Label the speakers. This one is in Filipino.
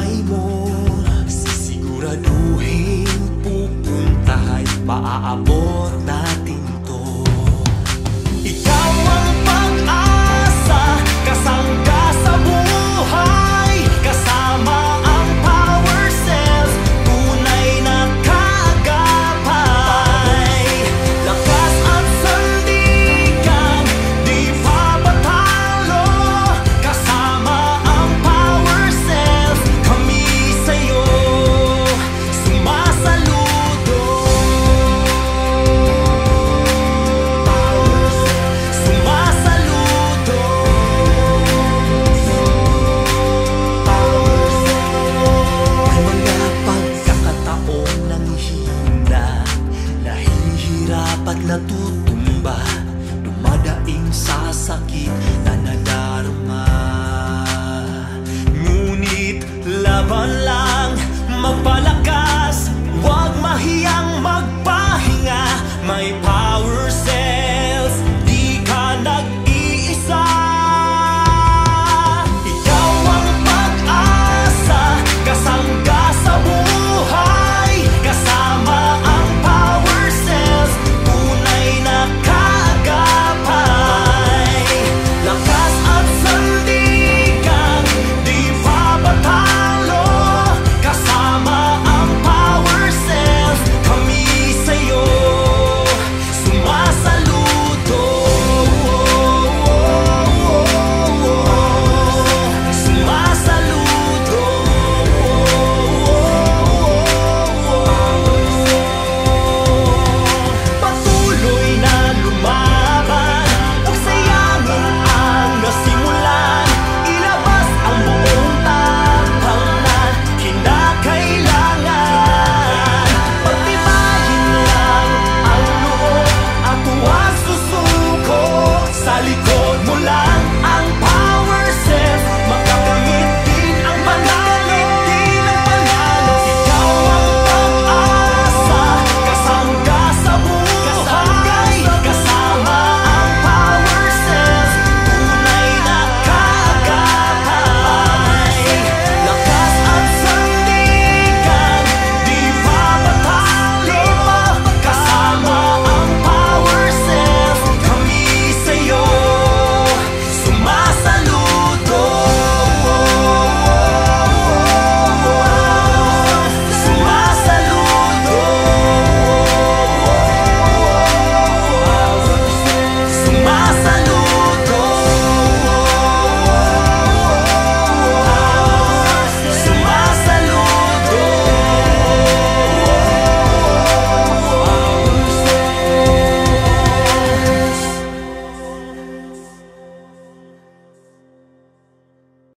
Speaker 1: kamay mo, sisiguraduhin pupuntahan, maaabot natin to. Ikaw ang pag-asa, kasangga sa buhay, kasama ang power cells, tunay na kaagapay. Lakas at sandigan, di pa matalo, kasama ang power cells, kami sa'yo sumasaludo. Sumasaludo. May mga pagkakataong nanghihina, nahihirap at natutumba, dumadaing sa sakit na nadarama. Ngunit laban